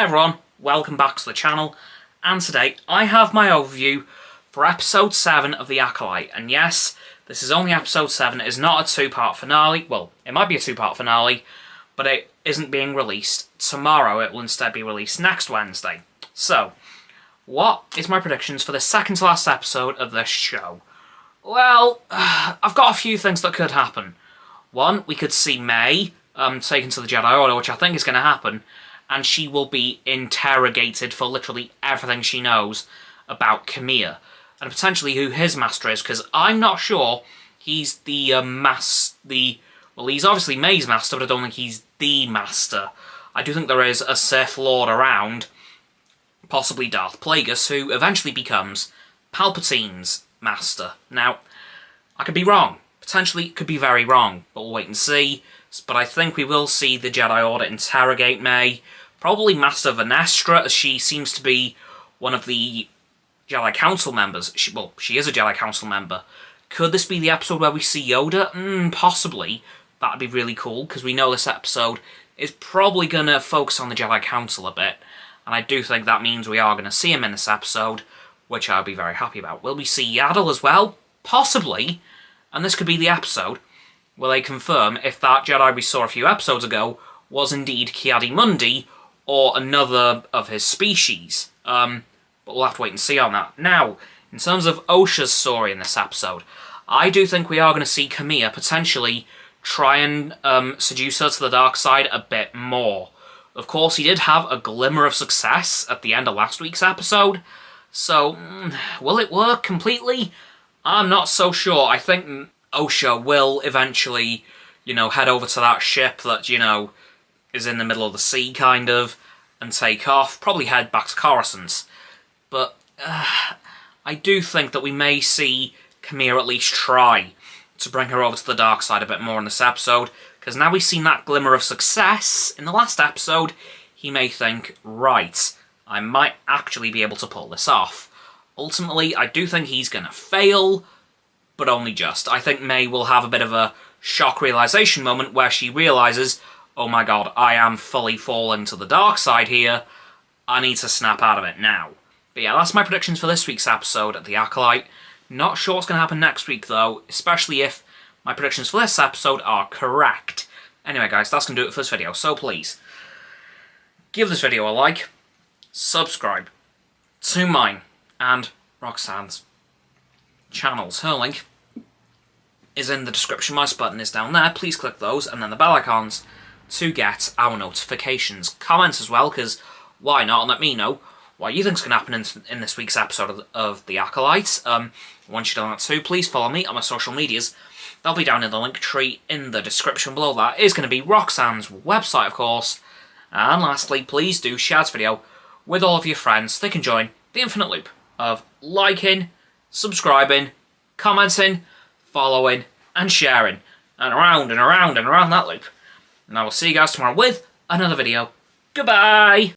Hey everyone, welcome back to the channel, and today I have my overview for episode 7 of The Acolyte, and yes, this is only episode 7, it is not a two-part finale. Well, it might be a two-part finale, but it isn't being released tomorrow. It will instead be released next Wednesday. So, what is my predictions for the second to last episode of this show? Well, I've got a few things that could happen. One, we could see May taken to the Jedi Order, which I think is going to happen, and she will be interrogated for literally everything she knows about Camilla, and potentially who his master is, because I'm not sure he's he's obviously May's master, but I don't think he's the master. I do think there is a Sith Lord around, possibly Darth Plagueis, who eventually becomes Palpatine's master. Now, I could be wrong. Potentially, could be very wrong, but we'll wait and see. But I think we will see the Jedi Order interrogate May. Probably Master Venestra, as she seems to be one of the Jedi Council members. She is a Jedi Council member. Could this be the episode where we see Yoda? Possibly. That'd be really cool, because we know this episode is probably going to focus on the Jedi Council a bit. And I do think that means we are going to see him in this episode, which I'll be very happy about. Will we see Yaddle as well? Possibly. And this could be the episode where they confirm if that Jedi we saw a few episodes ago was indeed Ki-Adi-Mundi or another of his species. But we'll have to wait and see on that. Now, in terms of Osha's story in this episode, I do think we are going to see Camilla potentially try and seduce her to the dark side a bit more. Of course, he did have a glimmer of success at the end of last week's episode, so will it work completely? I'm not so sure. I think Osha will eventually, head over to that ship that, is in the middle of the sea, kind of, and take off. Probably head back to Coruscant. But I do think that we may see Camilla at least try to bring her over to the dark side a bit more in this episode, because now we've seen that glimmer of success in the last episode, he may think, right, I might actually be able to pull this off. Ultimately, I do think he's going to fail, but only just. I think May will have a bit of a shock realization moment where she realizes, oh my god, I am fully falling to the dark side here, I need to snap out of it now. But yeah, that's my predictions for this week's episode of The Acolyte. Not sure what's going to happen next week though, especially if my predictions for this episode are correct. Anyway guys, that's going to do it for this video, so please, give this video a like, subscribe to mine and Roxanne's channels. Her link is in the description, my button is down there, please click those, and then the bell icons to get our notifications. Comment as well, because why not, and let me know what you think's going to happen in this week's episode of The Acolyte. Once you've done that too, please follow me on my social medias. They'll be down in the link tree in the description below. That is going to be Roxanne's website, of course. And lastly, please do share this video with all of your friends. They can join the infinite loop of liking, subscribing, commenting, following, and sharing. And around and around and around that loop. And I will see you guys tomorrow with another video. Goodbye!